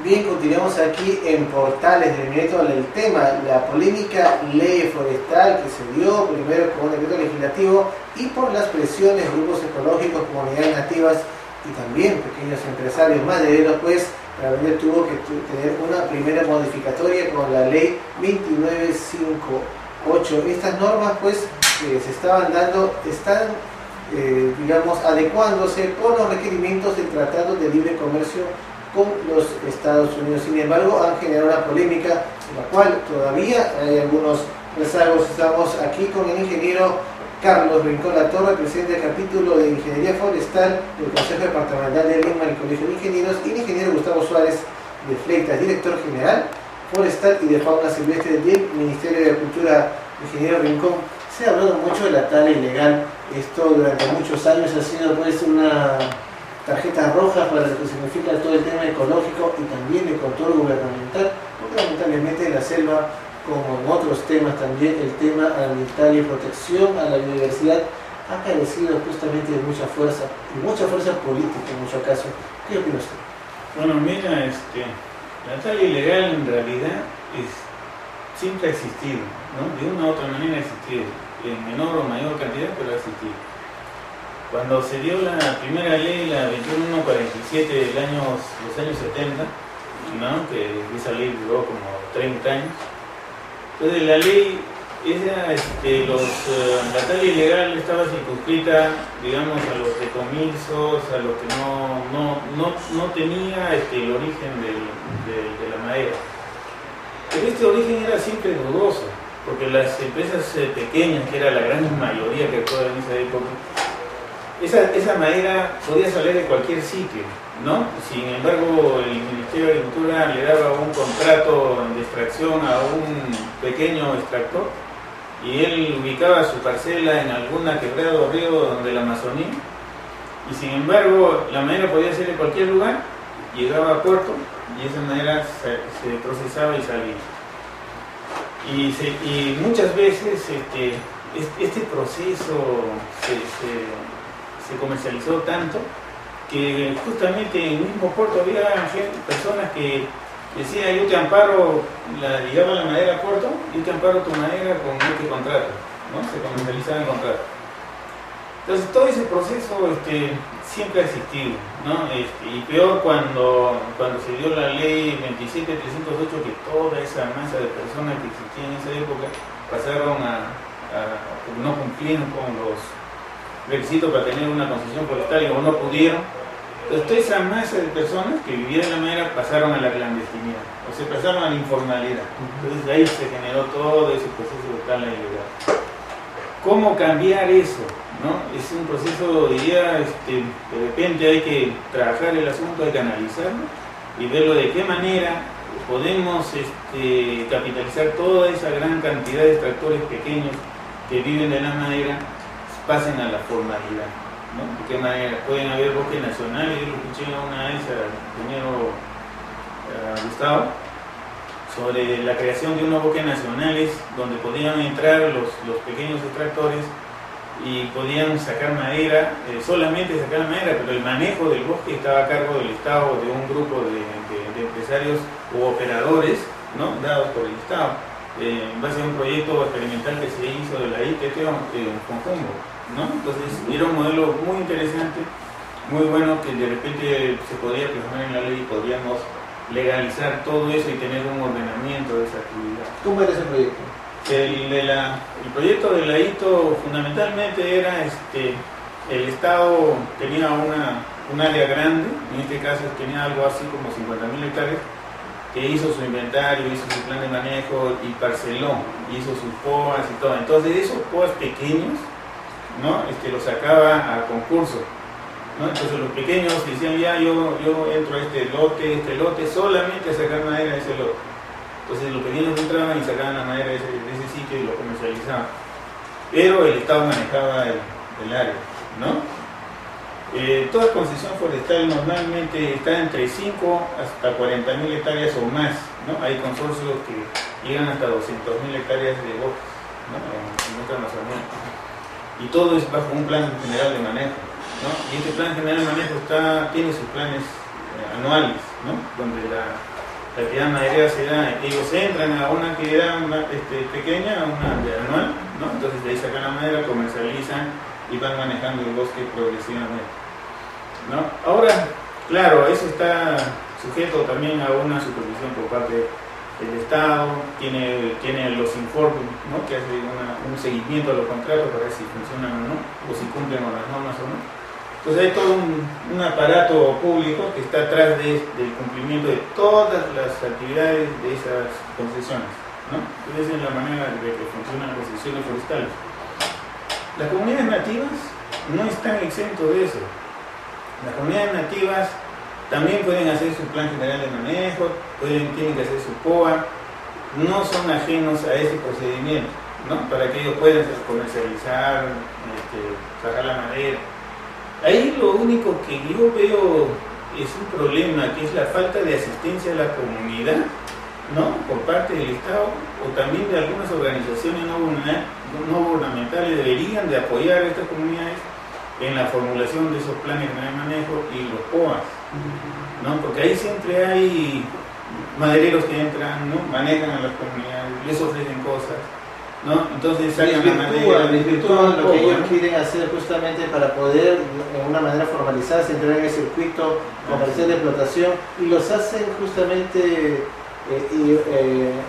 Bien, continuamos aquí en Portales del Mineto el tema, la polémica ley forestal que se dio primero con un decreto legislativo y por las presiones de grupos ecológicos, comunidades nativas y también pequeños empresarios madereros, pues realmente tuvo que tener una primera modificatoria con la ley 2958. Estas normas pues se estaban dando, están digamos adecuándose con los requerimientos del Tratado de Libre Comercio con los Estados Unidos. Sin embargo, han generado una polémica en la cual todavía hay algunos rezagos. Estamos aquí con el ingeniero Carlos Rincón Latorre, presidente del capítulo de Ingeniería Forestal del Consejo Departamental de Lima, el Colegio de Ingenieros, y el ingeniero Gustavo Suárez de Fleitas, director general forestal y de fauna silvestre del Ministerio de Agricultura. Ingeniero Rincón, se ha hablado mucho de la tala ilegal. Esto durante muchos años ha sido pues una tarjeta roja para lo que significa todo el tema ecológico y también de control gubernamental, porque lamentablemente en la selva, como en otros temas también, el tema ambiental y protección a la biodiversidad ha carecido justamente de mucha fuerza, y mucha fuerza política en muchos casos. ¿Qué opina usted? Bueno, mira, la tala ilegal en realidad siempre ha existido, ¿no? De una u otra manera ha existido, en menor o mayor cantidad, pero ha existido. Cuando se dio la primera ley, la 2147 de los años 70, ¿no? Que esa ley duró como 30 años, entonces la ley, la tala ilegal estaba circunscrita, digamos, a los decomisos, a los que no tenía el origen de la madera. Pero este origen era siempre dudoso, porque las empresas pequeñas, que era la gran mayoría que actuaba en esa época, esa madera podía salir de cualquier sitio, ¿no? Sin embargo, el Ministerio de Agricultura le daba un contrato de extracción a un pequeño extractor y él ubicaba su parcela en alguna quebrada o río donde la Amazonía, y sin embargo la madera podía ser de cualquier lugar, llegaba a puerto y esa madera se procesaba y salía. Y muchas veces este proceso se comercializó tanto que justamente en el mismo puerto había personas que decían: yo te amparo, llegaba la madera a puerto, yo te amparo tu madera con este contrato, ¿no? Se comercializaba el contrato. Entonces todo ese proceso siempre ha existido, ¿no? Y peor cuando se dio la ley 27308, que toda esa masa de personas que existían en esa época pasaron no cumplieron con los requisitos para tener una concesión forestal o no pudieron. Entonces toda esa masa de personas que vivían en la madera pasaron a la clandestinidad, o se pasaron a la informalidad. Entonces de ahí se generó todo ese proceso de tala ilegal. ¿Cómo cambiar eso? ¿No? Es un proceso, diría, de repente hay que trabajar el asunto, hay que analizarlo y verlo de qué manera podemos capitalizar toda esa gran cantidad de extractores pequeños que viven de la madera, pasen a la formalidad, ¿no? De qué manera pueden haber bosques nacionales. Yo lo escuché una vez al ingeniero Gustavo sobre la creación de unos bosques nacionales donde podían entrar los pequeños extractores y podían sacar madera, solamente sacar madera, pero el manejo del bosque estaba a cargo del Estado, de un grupo de empresarios u operadores, ¿no? Dados por el Estado, en base a un proyecto experimental que se hizo de la ITT en conjunto, ¿no? Entonces era un modelo muy interesante, muy bueno, que de repente se podía plasmar en la ley y podríamos legalizar todo eso y tener un ordenamiento de esa actividad. ¿Cómo era ese proyecto? El proyecto de la ITO fundamentalmente era el Estado tenía un área grande, en este caso tenía algo así como 50.000 hectáreas, que hizo su inventario, hizo su plan de manejo y parceló, hizo sus POAs y todo. Entonces esos POAs pequeños, ¿no? Los sacaba a concurso, ¿no? Entonces los pequeños decían: ya yo entro a este lote solamente a sacar madera de ese lote. Entonces los pequeños entraban y sacaban la madera de ese sitio y lo comercializaban. Pero el Estado manejaba el área, ¿no? Toda concesión forestal normalmente está entre 5 hasta 40.000 hectáreas o más, ¿no? Hay consorcios que llegan hasta 200.000 hectáreas de bosques, ¿no? en nuestra Amazonía. Y todo es bajo un plan general de manejo, ¿no? Y este plan general de manejo tiene sus planes anuales, ¿no? Donde La actividad maderera se da, ellos entran a una actividad pequeña, a una anual, ¿no? Entonces de ahí sacan la madera, comercializan y van manejando el bosque progresivamente, ¿no? Ahora, claro, eso está sujeto también a una supervisión por parte del Estado, tiene los informes, ¿no? Que hace un seguimiento a los contratos para ver si funcionan o no, o si cumplen con las normas o no. Entonces hay todo un aparato público que está atrás del cumplimiento de todas las actividades de esas concesiones, ¿no? Entonces esa es la manera de que funcionan las concesiones forestales. Las comunidades nativas no están exentos de eso. Las comunidades nativas también pueden hacer su plan general de manejo, tienen que hacer su POA, no son ajenos a ese procedimiento, ¿no? Para que ellos puedan comercializar, sacar la madera. Ahí lo único que yo veo es un problema, que es la falta de asistencia a la comunidad, ¿no? Por parte del Estado o también de algunas organizaciones no gubernamentales deberían de apoyar a estas comunidades en la formulación de esos planes de manejo y los POAs, ¿no? Porque ahí siempre hay madereros que entran, ¿no? Manejan a las comunidades, les ofrecen cosas, ¿no? Entonces sacan la madera, desvirtúan lo que ellos quieren hacer justamente para poder de una manera formalizarse, entrar en el circuito comercial de explotación, y los hacen justamente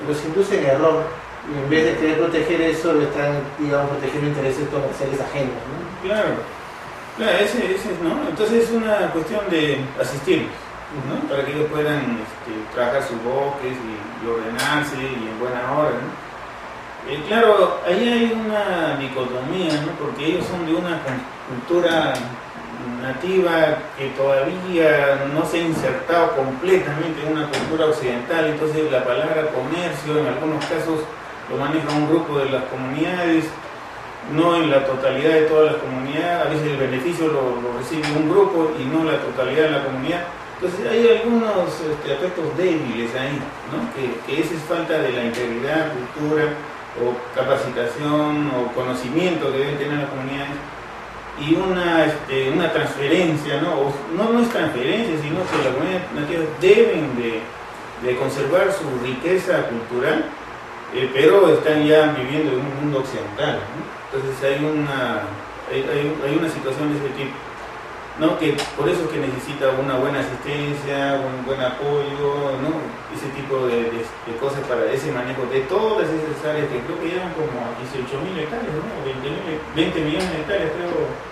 los inducen en error, y en vez de querer proteger eso, lo están, digamos, protegiendo intereses comerciales ajenos, ¿no? Claro, ¿no? Entonces es una cuestión de asistirlos, ¿no? Para que ellos puedan trabajar sus bosques y ordenarse y en buena hora, ¿no? Claro, ahí hay una dicotomía, ¿no? Porque ellos son de una cultura nativa que todavía no se ha insertado completamente en una cultura occidental, entonces la palabra comercio en algunos casos lo maneja un grupo de las comunidades, no en la totalidad de todas las comunidades, a veces el beneficio lo recibe un grupo y no la totalidad de la comunidad. Entonces hay algunos aspectos débiles ahí, ¿no? Que esa es falta de la integridad, cultura o capacitación o conocimiento que deben tener las comunidades, y una transferencia, ¿no? No es transferencia, sino que las comunidades nativas deben de conservar su riqueza cultural, pero están ya viviendo en un mundo occidental, ¿no? Entonces hay una situación de ese tipo, ¿no? Que por eso es que necesita una buena asistencia, un buen apoyo, ¿no? Ese tipo de cosas para ese manejo de todas esas áreas que creo que llevan como 18.000 hectáreas, ¿no? 20 millones de hectáreas, creo,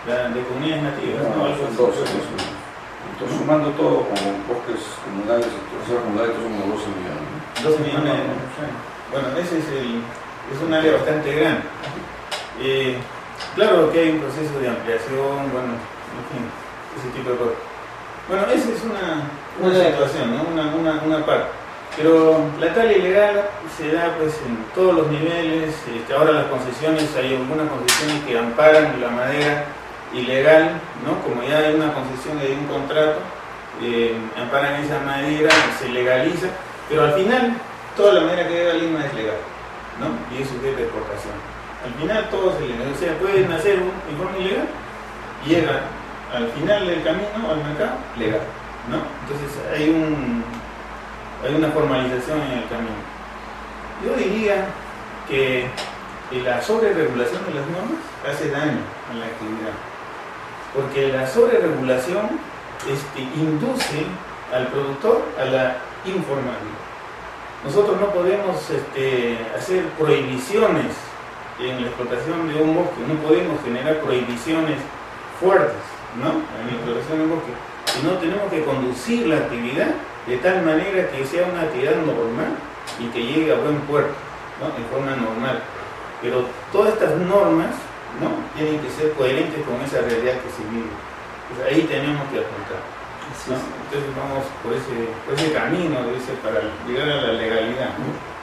de comunidades nativas, ¿no? Entonces, sumando todo como bosques comunales, reservas comunales, son como 12 millones, ¿no? 12 millones, bueno, ese es un área bastante grande. Claro que hay un proceso de ampliación, bueno, en fin, ese tipo de cosas. Bueno, esa es una situación, ¿no? Una parte. Pero la tala ilegal se da pues en todos los niveles. Ahora las concesiones, hay algunas concesiones que amparan la madera ilegal, ¿no? Como ya hay una concesión, hay un contrato, amparan esa madera, se legaliza, pero al final toda la madera que llega a Lima es legal, ¿no? Y es sujeta a exportación. Al final todo es ilegal, o sea, pueden hacer en forma ilegal y llega al final del camino al mercado legal, ¿no? Entonces hay una formalización en el camino. Yo diría que la sobreregulación de las normas hace daño a la actividad, porque la sobreregulación induce al productor a la informalidad. Nosotros no podemos hacer prohibiciones en la explotación de un bosque, no podemos generar prohibiciones fuertes, ¿no? En la explotación de un bosque, sino tenemos que conducir la actividad de tal manera que sea una actividad normal y que llegue a buen puerto, ¿no? En forma normal. Pero todas estas normas, ¿no? Tienen que ser coherentes con esa realidad que se vive. Pues ahí tenemos que apuntar, ¿no? Entonces vamos por ese camino, debe ser para llegar a la legalidad, ¿no?